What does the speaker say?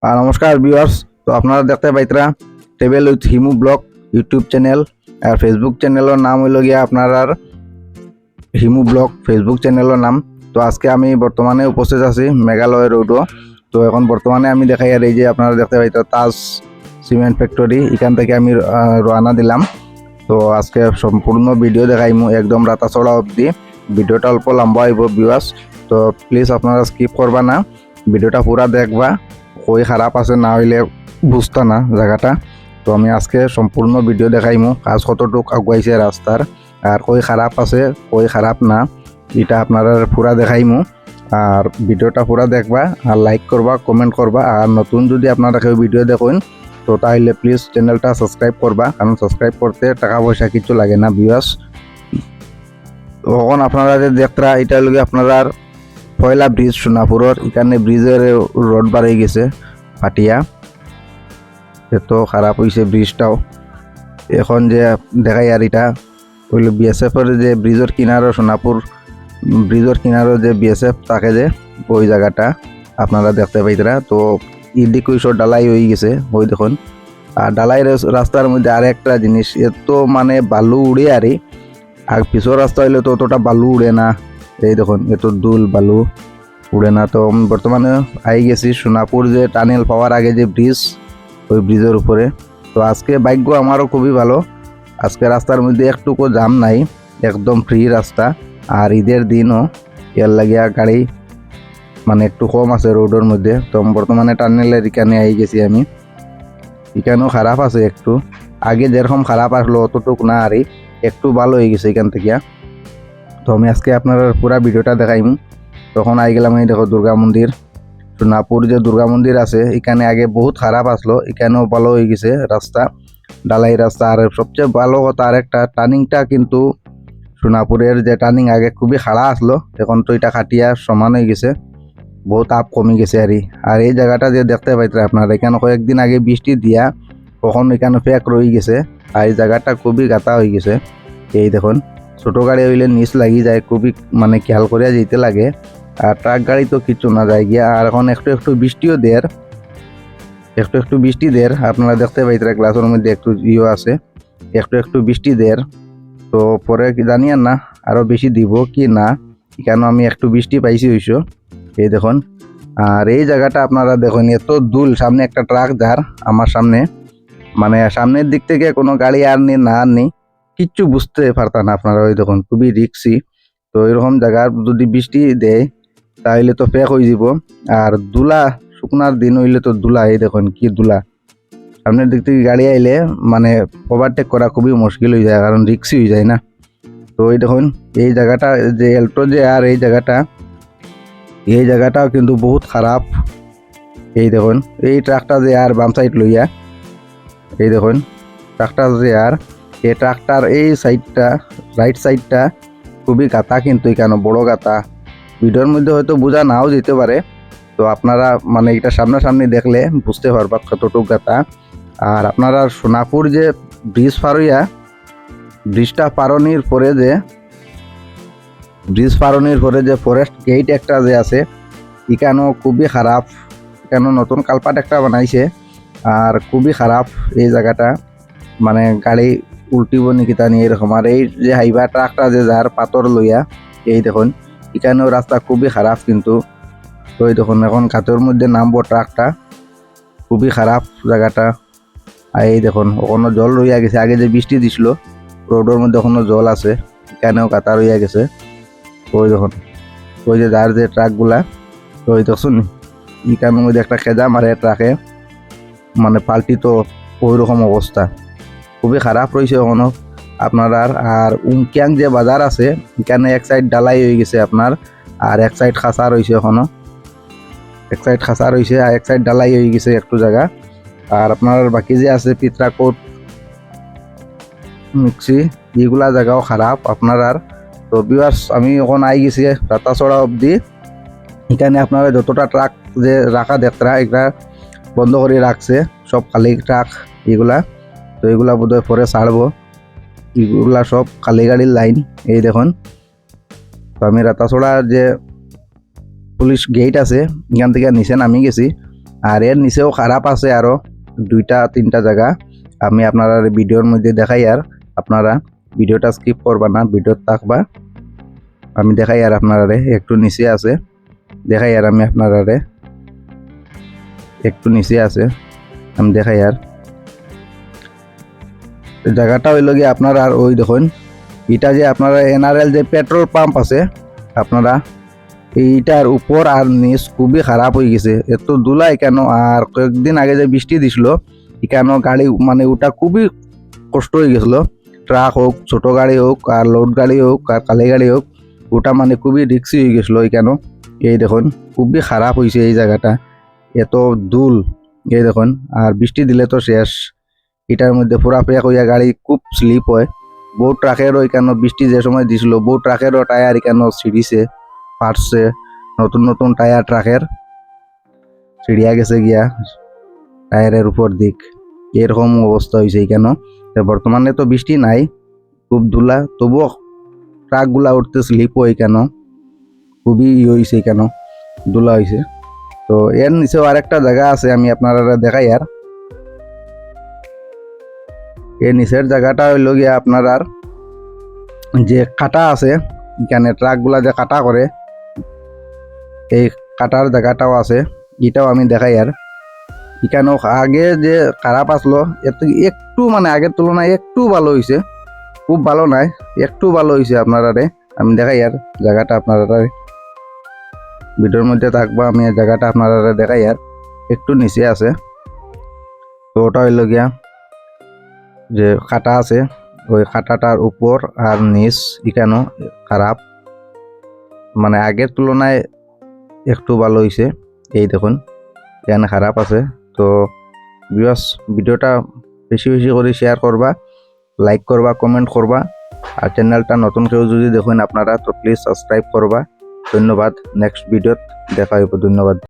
নমস্কার ভিউয়ার্স। তো আপনারা দেখতে পাইতরা travel with Himu vlog YouTube channel আর ফেসবুক চ্যানেলের নাম হইল গিয়া আপনার হিমু ব্লগ ফেসবুক চ্যানেলের নাম। তো আজকে আমি বর্তমানে উপস্থিত আছি মেঘালয় রোডও। তো এখন বর্তমানে আমি দেখাই আর এই যে আপনারা দেখতে পাইতো তাজ সিমেন্ট ফ্যাক্টরি, এখান থেকে আমি রওনা দিলাম। তো আজকে সম্পূর্ণ ভিডিও দেখাইমু একদম রাতাছড়া অবধি। ভিডিওটা অল্প লম্বা হইব ভিউয়ার্স, তো প্লিজ আপনারা স্কিপ করবা না, ভিডিওটা পুরা দেখবা। কই খারাপ আছে না হইলে বুঝতা না জায়গাটা। তো আমি আজকে সম্পূর্ণ ভিডিও দেখাইমু কাজ কতটুক আগুয়াইছে রাস্তার, আর কই খারাপ আছে কই খারাপ না, এটা আপনারা পুরা দেখাইমু। আর ভিডিওটা পুরা দেখবা আর লাইক করবা, কমেন্ট করবা। আর নতুন যদি আপনারা কেউ ভিডিও দেখুন তো তাহলে প্লিজ চ্যানেলটা সাবস্ক্রাইব করবা, কারণ সাবস্ক্রাইব করতে টাকা পয়সা কিছু লাগে না ভিউয়ার্স। তখন আপনারা যে দেখতরা এটা লগে আপনারা পয়লা ব্রিজ সোনাপুরের, এখানে ব্রিজের রোড বাড়াই গেছে ফাটিয়া, এত খারাপ হয়েছে ব্রিজটাও। এখন যে দেখাই আর এটা হইল বিএসএফের যে ব্রিজের কিনারো সোনাপুর ব্রিজের কিনারো যে বিএসএফ থাকে যে ওই জায়গাটা আপনারা দেখতে পাইতরা। তো ইদিক ওইসব ডালাই হয়ে গেছে ওই দেখুন। আর ডালাই রাস্তার মধ্যে আর একটা জিনিস, এত মানে বালু উড়ে আরে, আর পিছর রাস্তা হইলে তো অতটা বালু উড়ে না। এই দেখুন এত দুল বালু উড়ে না। তো বর্তমানে আই গেছি সোনাপুর যে টানেল পাওয়ার আগে যে ব্রিজ, ওই ব্রিজের উপরে। তো আজকে ভাগ্য আমারও খুবই ভালো, আজকে রাস্তার মধ্যে একটুকু জাম নাই, একদম ফ্রি রাস্তা। আর ঈদের দিনও এর লাগিয়া গাড়ি মানে একটু কম আছে রোডের মধ্যে। তো বর্তমানে টানেলের এখানে আই গেছি আমি, এখানেও খারাপ আছে একটু, আগে যেরকম খারাপ আসলো অতটুক না, আর একটু ভালো হয়ে গেছে এখান থেকে। তো আমি আজকে আপনার পুরা ভিডিওটা দেখাইম। তখন আই গেলাম এই দেখো দুর্গা মন্দির, সোনাপুর যে দুর্গা মন্দির আছে এখানে আগে বহুত খারাপ আসলো, এখানেও ভালো হয়ে গেছে রাস্তা, ডালাই রাস্তা। আর সবচেয়ে ভালো কথা আর একটা টার্নিংটা কিন্তু সোনাপুরের যে টার্নিং আগে খুবই খাড়া আসলো, এখন তো এটা খাটিয়া সমান হয়ে গেছে, বহুত আপ কমে গেছে। আর এই জায়গাটা যে দেখতে পাইতে আপনার এখানে কয়েকদিন আগে বৃষ্টি দিয়া কখন এখানে ফেক রয়ে গেছে, আর এই জায়গাটা খুবই গাতা হয়ে গেছে। এই দেখুন ছোটো গাড়ি হইলে নিচ লাগি যায়, খুবই মানে খেয়াল করিয়া যেতে লাগে। আর ট্রাক গাড়ি তো কিছু না যায় গিয়া। আর এখন একটু একটু বৃষ্টিও দের, একটু একটু বৃষ্টি দের, আপনারা দেখতে পাইতে গ্লাসের মধ্যে একটু ইয়ে আছে, একটু একটু বৃষ্টি দের। তো পরে জানি আর না আরও বেশি দিব কি না, কেন আমি একটু বৃষ্টি পাইছি হইছ এই দেখুন। আর এই জায়গাটা আপনারা দেখুন এত দুল, সামনে একটা ট্রাক যার আমার সামনে, মানে সামনের দিক থেকে কোনো গাড়ি আর নি না আর নি কিচ্ছু বুঝতে পারতাম না আপনারা। ওই দেখুন খুবই রিক্সি। তো এরকম জায়গার যদি বৃষ্টি দেয় তাহলে তো ফেক হয়ে যাব। আর দুলা শুকনার দিন হইলে তো দুলা, এই দেখুন কি দুলা, সামনের দিক থেকে গাড়ি আইলে মানে ওভারটেক করা খুবই মুশকিল হয়ে যায়, কারণ রিক্সি হয়ে যায় না। তো এই দেখুন এই জায়গাটা যে এল্টো যে, আর এই জায়গাটাও কিন্তু বহুত খারাপ। এই দেখুন এই ট্রাকটা যে আর বাম সাইড লইয়া, এই দেখুন ট্রাকটা যে আর এই ট্রাকটার এই সাইডটা রাইট সাইডটা খুবই গাতা, কিন্তু এখানে বড় গাতা, ভিডিওর মধ্যে হয়তো বোঝা নাও যেতে পারে। তো আপনারা মানে এটা সামনাসামনি দেখলে বুঝতে পারবা কতটুক গাতা। আর আপনারা সোনাপুর যে ব্রিজ পার হইয়া, ব্রিজটা পারনির পরে যে ফরেস্ট গেট একটা যে আছে, এখানেও খুবই খারাপ, এখানেও নতুন কালপাট একটা বানাইছে। আর খুবই খারাপ এই জায়গাটা, মানে গাড়ি উল্টিব নাকি তা নিয়ে এরকম। আর এই যে হাইবা ট্রাকটা যে যার পাথর লইয়া, এই দেখুন এখানেও রাস্তা খুবই খারাপ কিন্তু। তো এই দেখুন এখন ঘাটের মধ্যে নামবো ট্রাকটা, খুবই খারাপ জায়গাটা। আর এই দেখুন ওখানে জল রইয়া গেছে, আগে যে বৃষ্টি দিছিল রোডের মধ্যে ওখানে জল আছে, এখানেও কাতা রইয়া গেছে। ওই দেখুন ওই যে যার যে ট্রাকগুলা, তো ওই দেখুন এখানের মধ্যে একটা খেজা মারে ট্রাকে, মানে পাল্টি তো ওই রকম অবস্থা, খুবই খারাপ রয়েছে এখনো আপনার। আর উমকিয়াং যে বাজার আছে এখানে এক সাইড ডালাই হয়ে গেছে আপনার, আর এক সাইড খাঁচা রয়েছে এখনো, এক সাইড খাঁচা রয়েছে আর এক সাইড ডালাই হয়ে গেছে একটু জায়গা। আর আপনার বাকি যে আছে পিত্রাকোট মিক্সি, এইগুলা জায়গাও খারাপ আপনার। তো ভিউয়ার্স আমি এখন আই গেছি রাতাছড়া অবধি, এখানে আপনারা যতটা ট্রাক যে রাখা দেখতরা এগুলা বন্ধ করে রাখছে, সব খালি ট্রাক এগুলা। তো এগুলা বোধহয় পরে ছাড়বো, এগুলা সব খালি গাড়ির লাইন। এই দেখুন তো আমি রাতাছড়া যে পুলিশ গেট আছে এখান থেকে নিচে নামি গেছি। আর এর নিচেও খারাপ আছে আরো 2-3টা জায়গা আমি আপনারা ভিডিওর মধ্যে দেখাই আর আপনারা ভিডিওটা স্কিপ করবা না ভিডিও থাকবা আমি দেখাই আর আপনারা একটু নিচে আছে দেখাই আর আমি আপনারা একটু নিচে আছে আমি দেখাই আর জায়গাটা হইল গিয়ে আপনারা আর ওই দেখুন এটা যে আপনারা এনআরএল যে পেট্রোল পাম্প আছে আপনারা এইটার উপর আর নিচ খুবই খারাপ হয়ে গেছে এত ধুলা কেন আর কয়েকদিন আগে যে বৃষ্টি দিছিল এখানে গাড়ি মানে ওটা খুবই কষ্ট হয়ে গেছিল ট্রাক হোক ছোট গাড়ি হোক আর লোড গাড়ি হোক আর কালি গাড়ি হোক ওটা মানে খুবই রিক্সি হয়ে গেছিলো এখানে এই দেখুন খুবই খারাপ হয়েছে এই জায়গাটা এত ধুল এই দেখুন আর বৃষ্টি দিলে তো শেষ এটার মধ্যে পুরা পেক হইয়া গাড়ি খুব স্লিপ হয় বহু ট্রাকেরও এখানে বৃষ্টি যে সময় দিছিল বহু ট্রাকেরও টায়ার এখানে ছিঁড়িছে ফাটছে নতুন নতুন টায়ার ট্রাকের ছিড়িয়া গেছে গিয়া টায়ারের উপর দিক এরকম অবস্থা হয়েছে এখানে বর্তমানে তো বৃষ্টি নাই খুব ধুলা তবুও ট্রাকগুলা উঠতে স্লিপ হয় কেন খুবই হয়েছে কেন ধুলা হয়েছে তো এর নিচেও আরেকটা জায়গা আছে আমি আপনারা দেখাই আর এই নিচের জায়গাটা হইল গিয়া আপনার যে কাটা আছে এখানে ট্রাকগুলা যে কাটা করে এই কাটার জায়গাটাও আছে এটাও আমি দেখাই আর এখানেও আগে যে খারাপ আসলো একটু মানে আগের তুলনায় একটু ভালো হয়েছে খুব ভালো নাই একটু ভালো হয়েছে আপনারা আমি দেখাই আর জায়গাটা আপনারা ভিডিওর মধ্যে থাকবো আমি জায়গাটা আপনারা দেখাই আর একটু নিচে আছে তো ওটা হইল গিয়া যে কাটা আছে ওই কাটাটার উপর আর নিচ এখানেও খারাপ মানে আগের তুলনায় একটু ভালো হয়েছে এই দেখুন এখানে খারাপ আছে তো ভিউয়ার্স ভিডিওটা বেশি বেশি করে শেয়ার করবা লাইক করবা কমেন্ট করবা আর চ্যানেলটা নতুন কেউ যদি দেখুন আপনারা তো প্লিজ সাবস্ক্রাইব করবা ধন্যবাদ নেক্সট ভিডিওত দেখা হইব ধন্যবাদ।